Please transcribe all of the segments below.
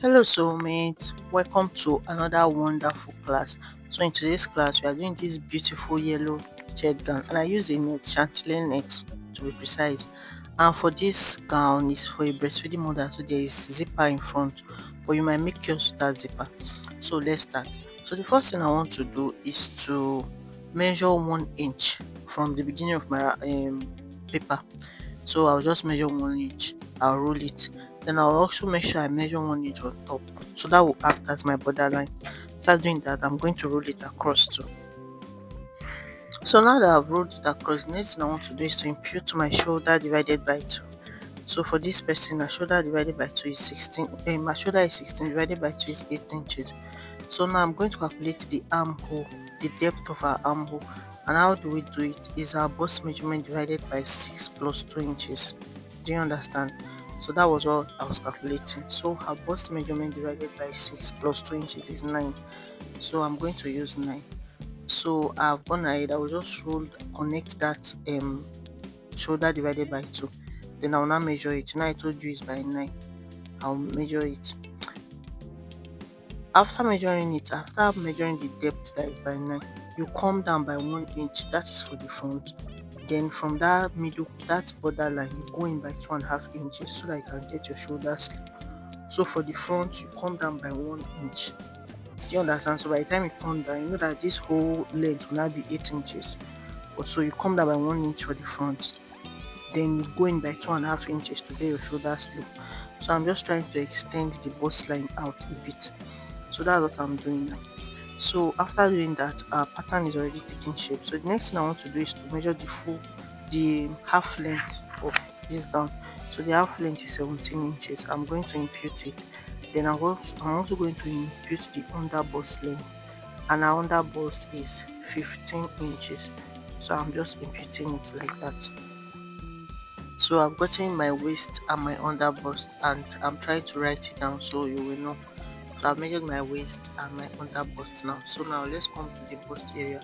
Hello soulmates, welcome to another wonderful class. So in today's class we are doing this beautiful yellow thread gown, and I use a net, chantilly net to be precise. And for this gown is for a breastfeeding mother, so there is zipper in front, but you might make yours without zipper. So let's start. So the first thing I want to do is to measure 1 inch from the beginning of my paper. So I'll just measure 1 inch, I'll roll it, then I'll also make sure I measure 1 inch on top, so that will act as my borderline. After doing that, I'm going to roll it across too. So now that I've rolled it across, the next thing I want to do is to impute my shoulder divided by 2. So for this person, my shoulder divided by 2 is 16. My shoulder is 16, divided by 2 is 8 inches. So now I'm going to calculate the armhole, the depth of our armhole. And how do we do it? Is our bust measurement divided by 6 plus 2 inches. Do you understand? So that was what I was calculating. So our bust measurement divided by 6 plus 2 inches is 9. So I'm going to use 9. So I've gone ahead, I will just connect that shoulder divided by 2. Then I'll now measure it. Now I told you it's by 9. I'll measure it. After measuring the depth that is by 9, you come down by 1 inch, that is for the front. Then from that middle, that borderline, you go in by 2.5 inches so that you can get your shoulder sleeve. So for the front, you come down by 1 inch. Do you understand? So by the time you come down, you know that this whole length will now be 8 inches. But so you come down by 1 inch for the front. Then you go in by 2.5 inches to get your shoulder sleeve. So I'm just trying to extend the bust line out a bit. So that's what I'm doing now. So after doing that, our pattern is already taking shape. So the next thing I want to do is to measure the half length of this gown. So the half length is 17 inches. I'm going to impute it. Then I'm also going to impute the under bust length, and our under bust is 15 inches. So I'm just imputing it like that. So I've gotten my waist and my under bust, and I'm trying to write it down so you will know. So I've measured my waist and my under bust now. So now let's come to the bust area.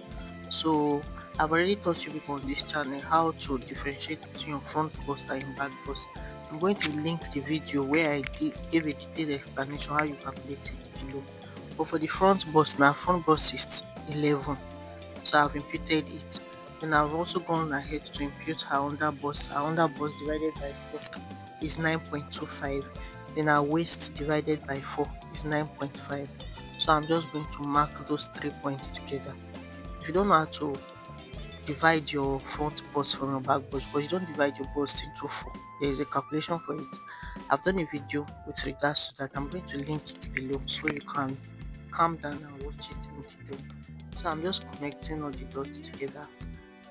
So I've already taught you people on this channel how to differentiate between your front bust and your back bust. I'm going to link the video where I gave a detailed explanation how you calculate it below. But for the front bust now, front bust is 11. So I've imputed it. Then I've also gone ahead to impute her under bust. Her under bust divided by 4 is 9.25. Then our waist divided by 4 is 9.5. So I'm just going to mark those 3 points together. If you don't know how to divide your front bust from your back bust, but you don't divide your bust into 4, there is a calculation for it. I've done a video with regards to that. I'm going to link it below so you can calm down and watch it in detail. So I'm just connecting all the dots together.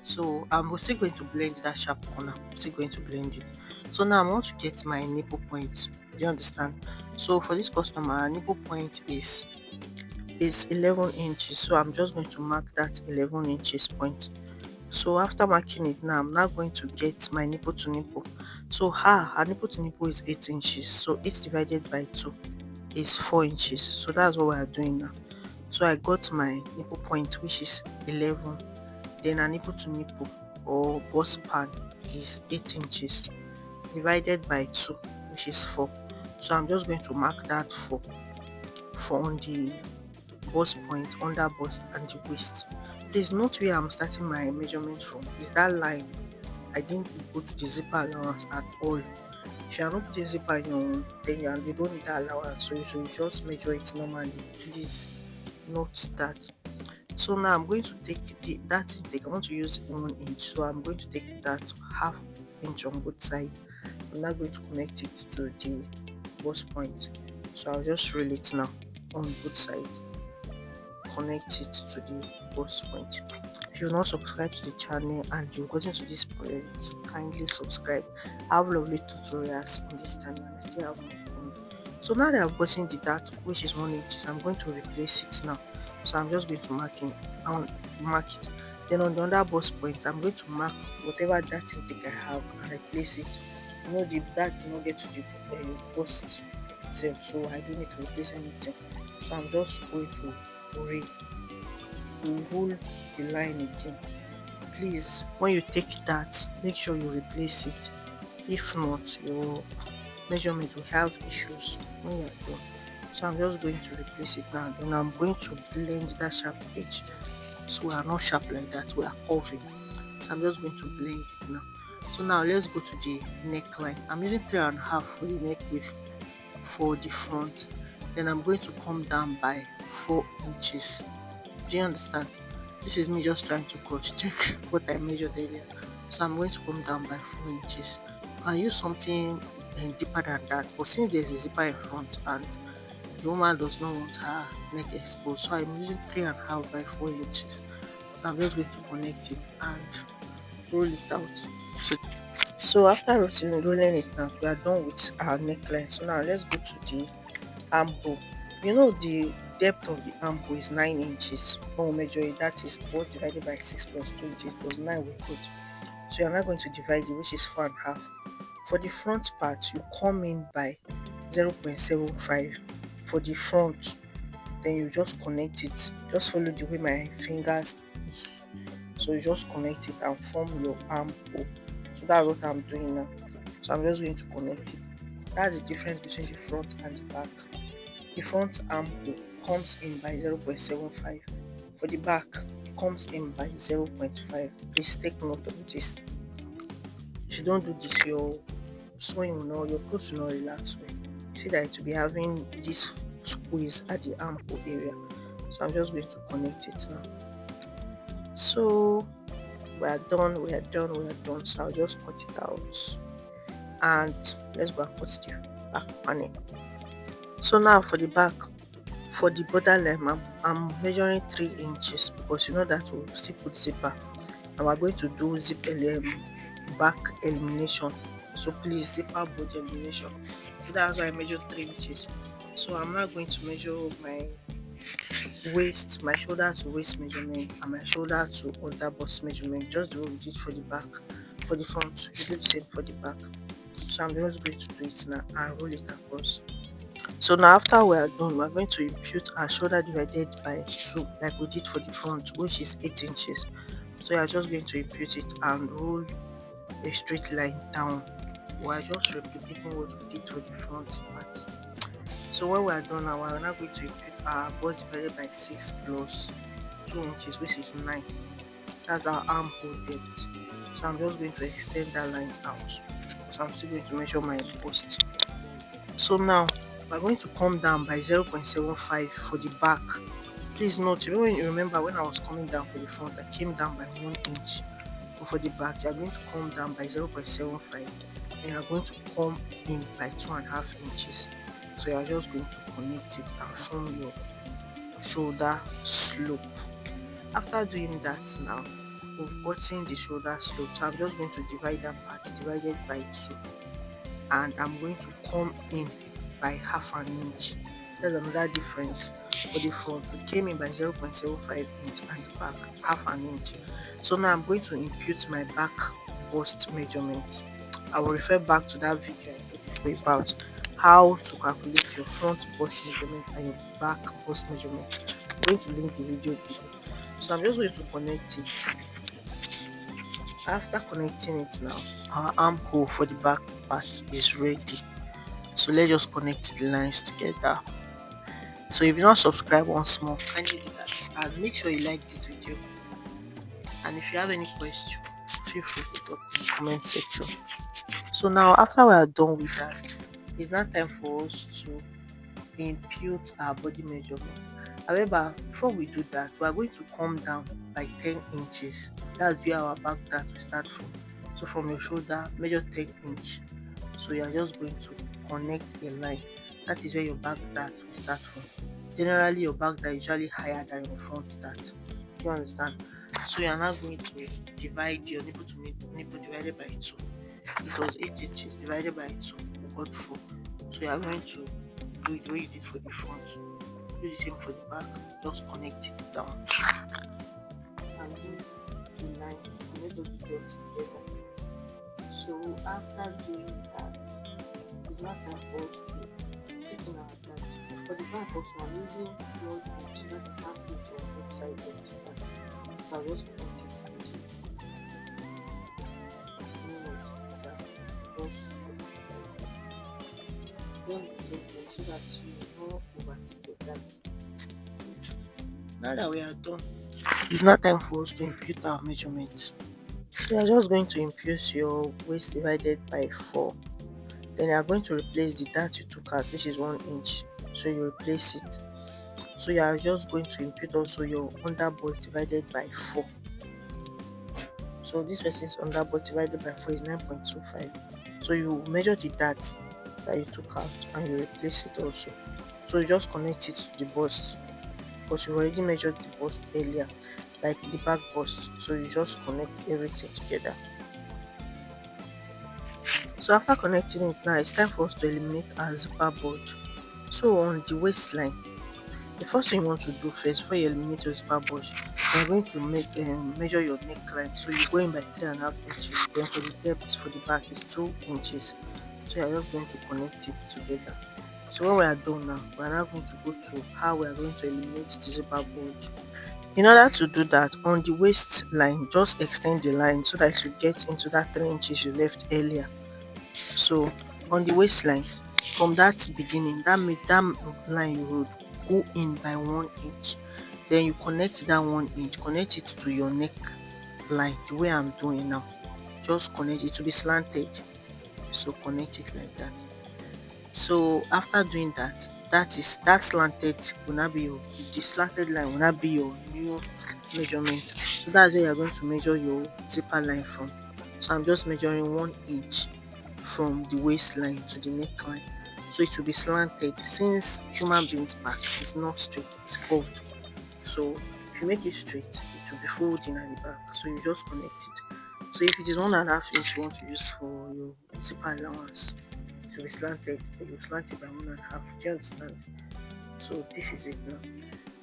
So I'm still going to blend that sharp corner. I'm still going to blend it. So now I want to get my nipple point. Do you understand? So for this customer, our nipple point is 11 inches. So I'm just going to mark that 11 inches point. So after marking it now, I'm now going to get my nipple to nipple. So her nipple to nipple is 8 inches. So 8 divided by 2 is 4 inches. So that's what we are doing now. So I got my nipple point, which is 11. Then a nipple to nipple or bust span is 8 inches divided by 2, which is 4. So I'm just going to mark that 4 for on the bust point, under bust, and the waist. Please note where I'm starting my measurement from. Is that line. I didn't put the zipper allowance at all. If you are not putting zipper in your own, then you don't need that allowance. So you should just measure it normally. Please note that. So now I'm going to take that intake. I want to use 1 inch, so I'm going to take that half inch on both sides. I'm now going to connect it to the bust point. So I'll just roll it now on both sides, connect it to the bust point. If you're not subscribed to the channel and you've gotten to this point, kindly subscribe. I have lovely tutorials on this channel and I still have more coming. So now that I've gotten the dart, which is 1 inch, I'm going to replace it now. So I'm just going to mark it. Then on the under bust point, I'm going to mark whatever dart intake I have and replace it. You know, the dart did not get to the bust itself, so I don't need to replace anything. So I'm just going to hold the line again. Please, when you take that, make sure you replace it. If not, your measurement will have issues when you're done. So I'm just going to replace it now. Then I'm going to blend that sharp edge. So we are not sharp like that, we are curving. So I'm just going to blend it now. So now let's go to the neckline. I'm using 3.5 for the neck width for the front. Then I'm going to come down by 4 inches. Do you understand? This is me just trying to cross check what I measured earlier. So I'm going to come down by 4 inches. You can use something deeper than that, but since there's a zipper in front and the woman does not want her neck exposed, so I'm using 3.5 by 4 inches. So I'm just going to connect it and roll it out. So after rolling it now, we are done with our neckline. So now let's go to the armhole. You know the depth of the armhole is 9 inches. When we measure it, that is 4 divided by 6 plus 2 inches plus 9 we put. So you're now going to divide it, which is 4.5. For the front part, you come in by 0.75 for the front. Then you just connect it. Just follow the way my fingers. So you just connect it and form your armhole. So that's what I'm doing now. So I'm just going to connect it. That's the difference between the front and the back. The front armhole comes in by 0.75. For the back, it comes in by 0.5. Please take note of this. If you don't do this, your sewing will not, your clothes will not relax well. See that it will be having this squeeze at the armhole area. So I'm just going to connect it now. So we are done, we are done, we are done. So I'll just cut it out. And let's go and cut the back panel. So now for the back, for the borderline, I'm measuring 3 inches because you know that we'll still put zipper. And we're going to do back elimination. So please, zipper body elimination. So that's why I measured 3 inches. So I'm now going to measure my waist, my shoulder to waist measurement and my shoulder to under bust measurement, just the way we did for the back. For the front, we do the same for the back. So I'm just going to do it now and roll it across. So now after we are done, we are going to impute our shoulder divided by 2 like we did for the front, which is 8 inches. So you are just going to impute it and roll a straight line down. We are just replicating what we did for the front part. So when we are done now, we are now going to impute our bust divided by 6 plus 2 inches, which is 9. That's our armhole depth. So I'm just going to extend that line out. So I'm still going to measure my bust. So now we're going to come down by 0.75 for the back. Please note, even when you remember when I was coming down for the front, I came down by 1 inch. But for the back, you're going to come down by 0.75 and you're going to come in by 2.5 inches. So you're just going to connect it and form your shoulder slope. After doing that now, we've gotten the shoulder slope. So I'm just going to divide that part divided by 2. And I'm going to come in by 0.5 inch. There's another difference. For the front, we came in by 0.75 inch and the back 0.5 inch. So now I'm going to impute my back bust measurement. I will refer back to that video I made about how to calculate your front bust measurement and your back bust measurement. I'm going to link the video below. So I'm just going to connect it. After connecting it now, our armhole for the back part is ready. So let's just connect the lines together. So if you're not subscribed once more, kindly do that and make sure you like this video. And if you have any question, feel free to talk in the comment section. So now after we are done with that, it's now time for us to impute our body measurement. However, before we do that, we are going to come down by 10 inches. That's where our back dart will start from. So from your shoulder, measure 10 inch. So you are just going to connect a line. That is where your back dart will start from. Generally, your back dart is usually higher than your front dart. Do you understand? So you are now going to divide your nipple to nipple divided by 2. It was 8 inches divided by 2. We got 4. So you are going to do it the way you did for the front. Do the same for the back. Just connect it down. And do the line. Connect those dots together. So after doing that, it's not time for us to take in our dart. For the back also, I'm using your so that the back page on both sides of the back. So I'll just connect it into just so that you know over. Okay, now that we are done, it's now time for us to impute our measurements. So you are just going to impute your waist divided by 4. Then you are going to replace the dart you took out, which is 1 inch. So you replace it. So you are just going to impute also your underbust divided by 4. So this person's underbust divided by 4 is 9.25. So you measure the dart that you took out and you replace it also. So you just connect it to the bust, because you already measured the bust earlier, like the back bust. So you just connect everything together. So after connecting it, now it's time for us to eliminate our zipper bulge. So on the waistline, the first thing you want to do first before you eliminate your zipper bulge, you are going to measure your neckline. So you go in by 3.5 inches. Then for the depth for the back is 2 inches. So you are just going to connect it together. So when we are done now, we are now going to go to how we are going to eliminate the zipper bulge. In order to do that, on the waistline, just extend the line so that you get into that 3 inches you left earlier. So on the waistline, from that beginning, that line you would go in by 1 inch. Then you connect that 1 inch, connect it to your neck line the way I'm doing now. Just connect it to be slanted. So connect it like that. So after doing that, that slanted will not be your the slanted line will not be your new measurement. So that's where you're going to measure your zipper line from. So I'm just measuring 1 inch from the waistline to the neckline. So it will be slanted, since human being's back is not straight, it's curved. So if you make it straight, it will be folding at the back. So you just connect it. So if it is 1.5 inch you want to use for your zipper allowance, it will be slanted, but you slant it by 1.5. Do you understand? So this is it now.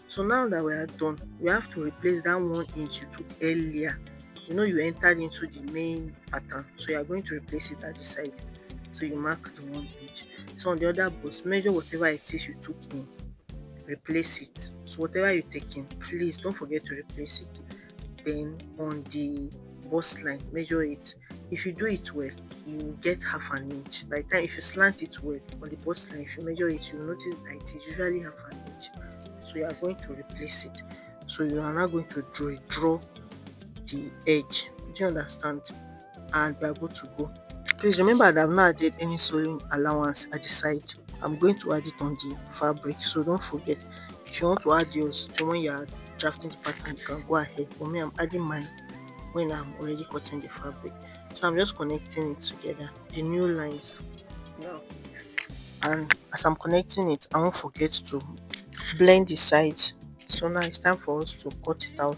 So now that we are done, we have to replace that 1 inch you took earlier. You entered into the main pattern, so you are going to replace it at the side. So you mark the 1 inch. So on the other bust, measure whatever it is you took in, replace it. So whatever you take in, please don't forget to replace it. Then on the bust line, measure it. If you do it well, you will get half an inch. By the time, if you slant it well on the bust line, if you measure it, you'll notice that it is usually half an inch. So you are going to replace it. So you are now going to draw the edge. Do you understand? And we are good to go. Please remember that I've not added any sewing allowance at the side. I'm going to add it on the fabric, so don't forget. If you want to add yours, so when you are drafting the pattern, you can go ahead. For me, I'm adding mine when I'm already cutting the fabric. So I'm just connecting it together, the new lines now. And as I'm connecting it, I won't forget to blend the sides. So now it's time for us to cut it out.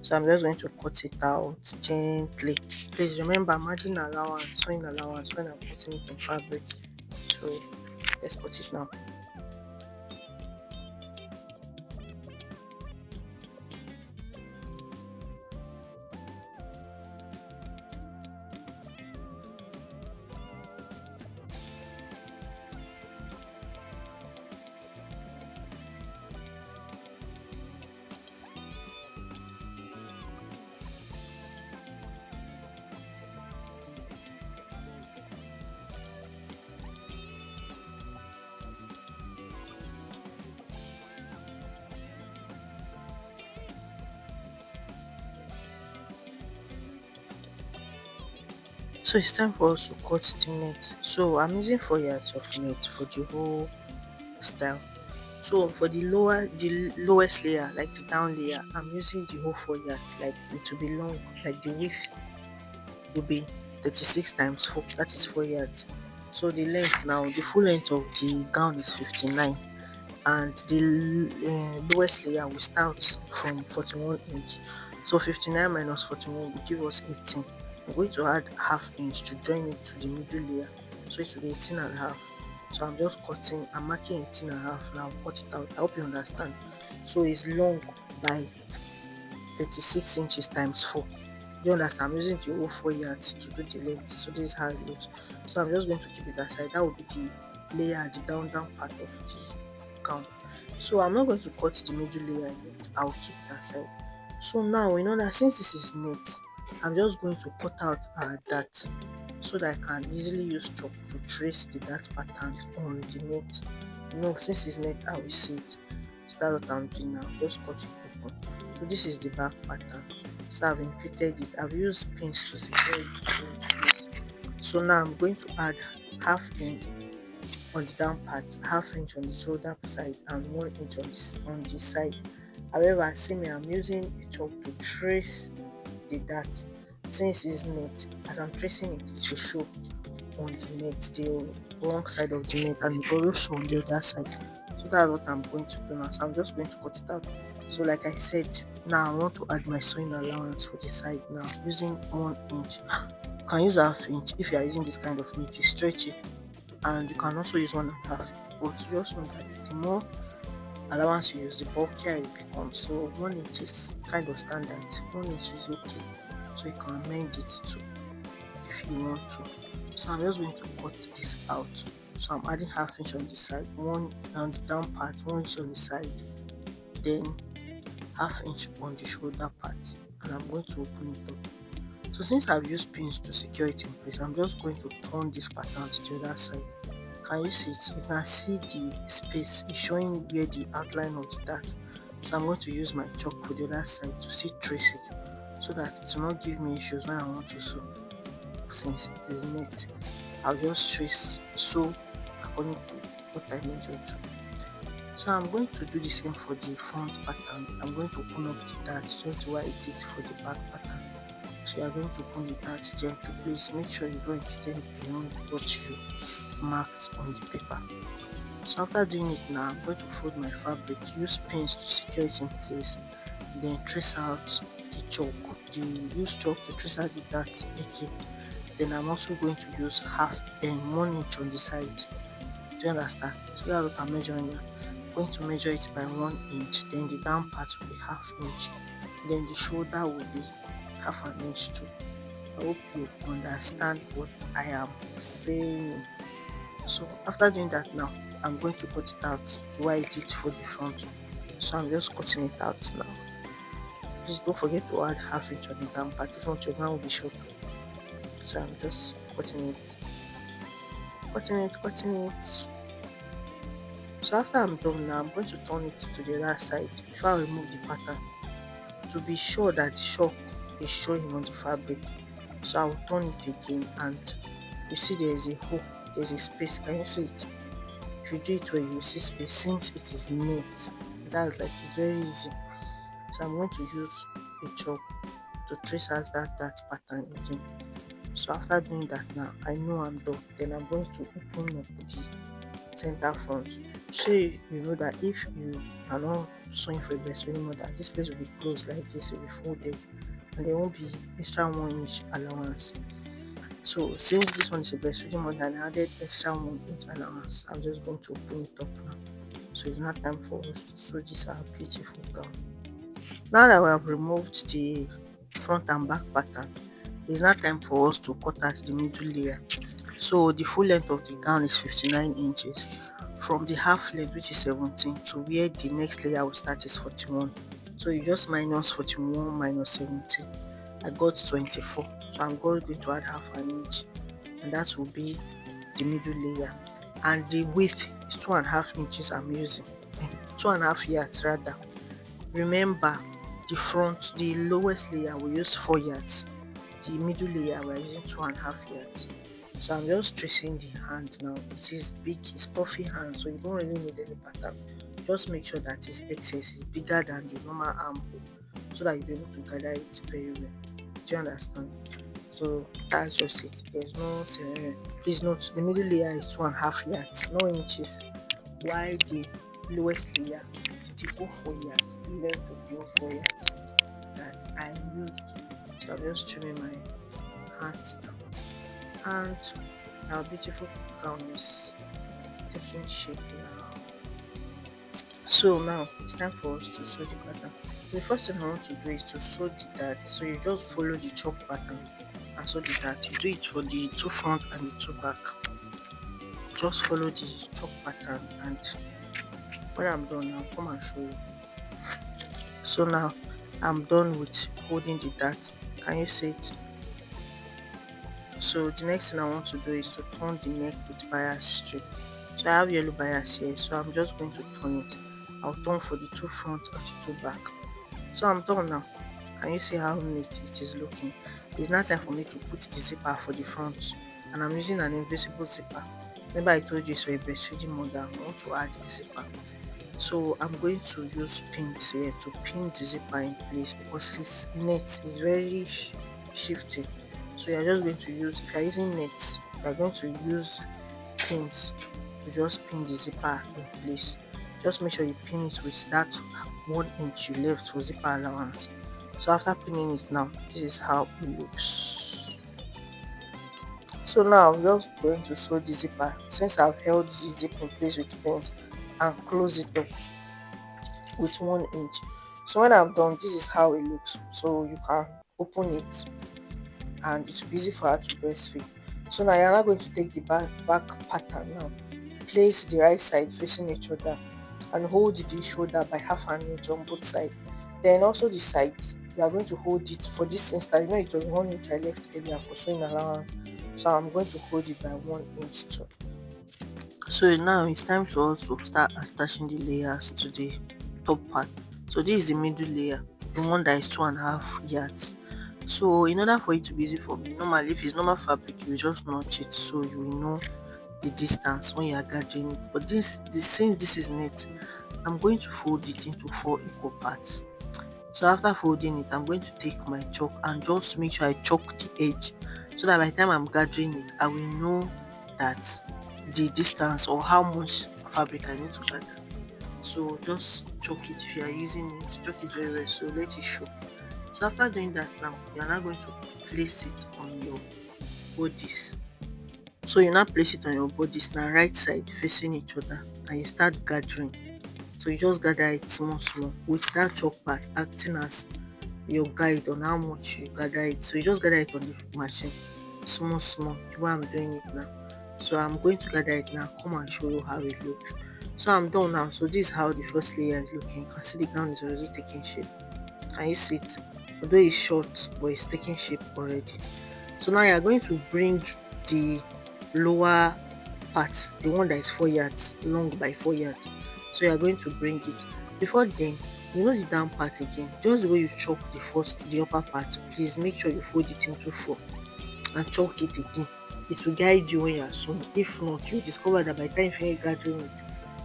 So I'm just going to cut it out gently. Please remember, margin allowance, sewing allowance when I'm cutting it on fabric. So let's cut it now. So it's time for us to cut the net. So I'm using 4 yards of net for the whole style. So for the lowest layer, like the down layer, I'm using the whole 4 yards. Like it will be long, like the width will be 36 times 4, that is 4 yards. So the length now, the full length of the gown is 59, and the lowest layer will start from 41 inch. So 59 minus 41 will give us 18. I'm going to add half inch to join it to the middle layer, so it will be 18 and a half. So I'm just cutting, I'm marking 18 and a half now, cut it out. I hope you understand. So it's long by 36 inches times 4. Do you understand? I'm using the whole 4 yards to do the length. So this is how it looks. So I'm just going to keep it aside. That will be the layer, the down part of the gown. So I'm not going to cut the middle layer yet. I'll keep it aside. So now we know that since this is net, I'm just going to cut out that, so that I can easily use chalk to trace the dart pattern on the net No, since it's net, I will see it. So that's what I'm doing now. Just cut it open. So this is the back pattern. So I've imputed it. I've used pins to secure it. So now I'm going to add half inch on the down part, half inch on the shoulder side, and 1 inch on the side. However, see me, I'm using a chalk to trace the dart. Since it's net, as I'm tracing it, it will show on the net, the wrong side of the net, and it's also on the other side. So that's what I'm going to do now. So I'm just going to cut it out. So like I said, now I want to add my sewing allowance for the side now using 1 inch. You can use half inch if you are using this kind of knit. You stretch it, and you can also use 1.5. But you also know that the more allowance you use, the bulkier it becomes. So 1 inch is kind of standard. 1 inch is okay. So you can amend it too if you want to. So I'm just going to cut this out. So I'm adding half inch on the side, one on the down part, 1 inch on the side, then half inch on the shoulder part, and I'm going to open it up. So since I've used pins to secure it in place, I'm just going to turn this pattern to the other side. Can you see it? You can see the space. It's showing where the outline of the dart. So I'm going to use my chalk for the other side to see trace it, so that it will not give me issues when I want to sew. Since it is net, I'll just trace sew according to what I measured. So I'm going to do the same for the front pattern. I'm going to open up the dart just where I did for the back pattern. So you're going to open the dart gently. Please make sure you don't extend beyond what you marked on the paper. So after doing it now, I'm going to fold my fabric, use pins to secure it in place, then trace out the chalk. Use chalk to trace out the dart again. Then I'm also going to use half and 1 inch on the side. Do you understand? So that's what I'm measuring now. I'm going to measure it by 1 inch, then the down part will be half inch, then the shoulder will be half an inch too. I hope you understand what I am saying. So after doing that now, I'm going to cut it out the way I did for the front. So I'm just cutting it out now. Please don't forget to add half inch on the down part, if not your down will be short. So I'm just cutting it. So after I'm done now, I'm going to turn it to the other side before I remove the pattern to be sure that the shock is showing on the fabric. So I will turn it again, and you see there is a hole, there's a space. Can you see it? If you do it where you see space, since it is net, that's like it's very easy. So I'm going to use a chalk to trace out that pattern again. So after doing that now, I know I'm done. Then I'm going to open up the center front. So you know that if you are not sewing for a breastfeeding mother, this place will be closed like this, will be folded, and there won't be extra 1 inch allowance. So since this one is a breastfeeding mother and I added extra 1 inch allowance, I'm just going to open it up now. So it's now time for us to sew this our beautiful gown. Now that we have removed the front and back pattern, it's now time for us to cut out the middle layer. So the full length of the gown is 59 inches. From the half length, which is 17, to where the next layer will start is 41. So you just minus 41 minus 17. I got 24. So I'm going to add half an inch, and that will be the middle layer. And the width is 2.5 inches I'm using. 2.5 yards rather. Remember, the lowest layer we use 4 yards. The middle layer we're using 2.5 yards. So I'm just tracing the hand now. It is big, it's puffy hand, so you don't really need any pattern. Just make sure that its excess is bigger than the normal armhole, so that you'll be able to gather it very well. Do you understand? So that's just it. There's no ceremony. Please note the middle layer is 2.5 yards, no inches, while the lowest layer is equal 4 yards, the length of the whole 4 yards that I used. So I'm just trimming my hands now. And our beautiful gown is taking shape now. So now it's time for us to sew the pattern. The first thing I want to do is to sew the dart. So you just follow the chalk pattern and sew the dart. You do it for the two front and the two back. Just follow the chalk pattern, and when I'm done, I'll come and show you. So now I'm done with holding the dart. Can you see it? So the next thing I want to do is to turn the neck with bias straight. So So I have yellow bias here, so I'm just going to turn it. I'll turn for the two front and the two back. So I'm done now. Can you see how neat it is looking? It's now time for me to put the zipper for the front, and I'm using an invisible zipper. Remember I told you it's for a breastfeeding mother. I want to add a zipper. So I'm going to use pins here to pin the zipper in place because this net is very shifty. So you're just going to use, if you're using nets, you're going to use pins to just pin the zipper in place. Just make sure you pin it with that 1 inch you left for zipper allowance. So after pinning it now, this is how it looks. So now I'm just going to sew the zipper since I've held the zip in place with pins and close it up with 1 inch. So when I'm done, this is how it looks. So you can open it and it will be easy for her to breastfeed. So now you're not going to take the back pattern now. Place the right side facing each other and hold the shoulder by half an inch on both sides. Then also the sides, we are going to hold it for this instance. You know it was 1 inch I left earlier for sewing allowance. So I'm going to hold it by 1 inch too. So now it's time for us to start attaching the layers to the top part. So this is the middle layer, the one that is 2.5 yards. So in order for it to be easy for me, normally if it's normal fabric, you just notch it so you will know the distance when you are gathering it. But since this is net, I'm going to fold it into 4 equal parts. So after folding it, I'm going to take my chalk and just make sure I chalk the edge so that by the time I'm gathering it, I will know that the distance or how much fabric I need to gather. So just chalk it if you are using it, chalk it very well so let it show. So after doing that now, you are now going to place it on your bodice. So you now place it on your bodice now, right side facing each other, and you start gathering. So you just gather it small small with that chalk part acting as your guide on how much you gather it. So you just gather it on the machine small small the way I'm doing it now. So I'm going to gather it now, come and show you how it looks. So I'm done now. So this is how the first layer is looking. You can see the gown is already taking shape. Can you see it? Although it's short, but it's taking shape already. So now you are going to bring the lower part, the one that is 4 yards long by 4 yards. So you are going to bring it. Before then, you know the down part again. Just the way you chalk the upper part, please make sure you fold it into 4 and chalk it again. It will guide you when you are sewing. If not, you discover that by the time you finish gathering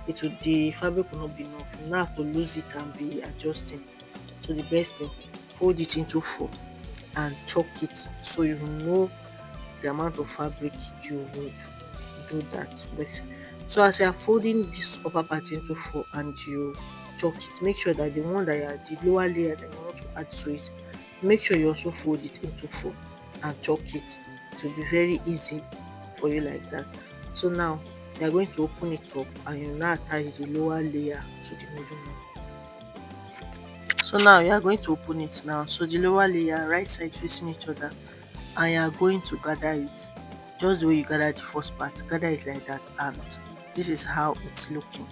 it, the fabric will not be enough. You now have to lose it and be adjusting. So the best thing, fold it into 4 and chalk it so you know the amount of fabric you would do that with. So as you are folding this upper part into 4 and you chalk it, make sure that the one that you are, the lower layer that you want to add to it, make sure you also fold it into 4 and chalk it. It will be very easy for you like that. So now you are going to open it up and you now attach the lower layer to the middle one. So now you are going to open it now. So the lower layer, right side facing each other, and you are going to gather it just the way you gather the first part. Gather it like that, and this is how it's looking.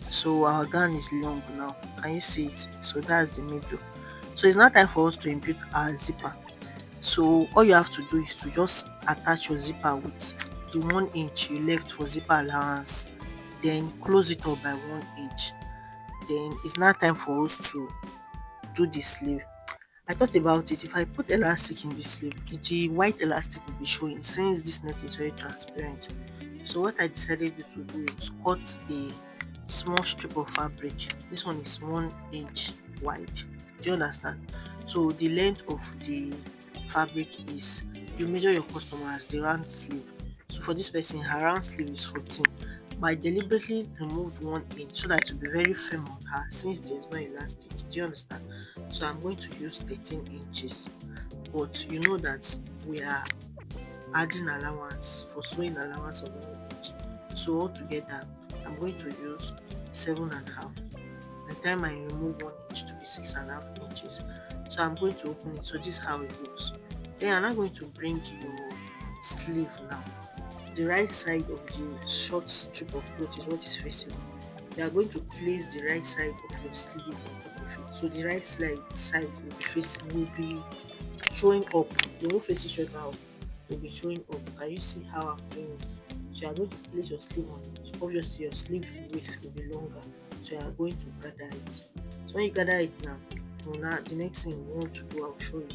So our gown is long now. Can you see it? So that's the middle. So it's now time for us to input our zipper. So all you have to do is to just attach your zipper with the 1 inch you left for zipper allowance, then close it up by 1 inch. Then it's now time for us to do the sleeve. I thought about it. If I put elastic in the sleeve, the white elastic will be showing since this net is very transparent. So what I decided to do is cut a small strip of fabric. This one is 1 inch wide. Do you understand? So the length of the fabric is, you measure your customer as the round sleeve. So for this person, her round sleeve is 14. But I deliberately removed 1 inch so that it will be very firm on her since there's no elastic. Do you understand? So I'm going to use 13 inches. But you know that we are adding allowance for sewing allowance of 1 inch. So altogether, I'm going to use 7.5. By the time I remove 1 inch to be 6.5 inches. So I'm going to open it. So this is how it looks. Then I'm now going to bring your sleeve now. The right side of the short strip of cloth is what is facing. You are going to place the right side of your sleeve on top of it. So the right side will be showing up. They won't face each other out. Will be showing up. Can you see how I'm doing it? So you are going to place your sleeve on it obviously your sleeve width will be longer, so you are going to gather it. So when you gather it now, the next thing you want to do, I'll show you.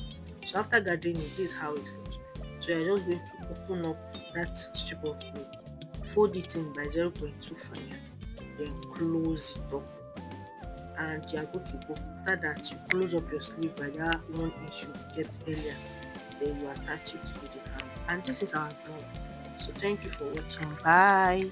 So after gathering it, this is how it looks. So you're just going to open up that strip of cloth, fold it in by 0.25, then close it up, and you are good to go. After that, you close up your sleeve by that 1 inch you kept earlier, then you attach it to the hand, and this is our done. So thank you for watching. Bye.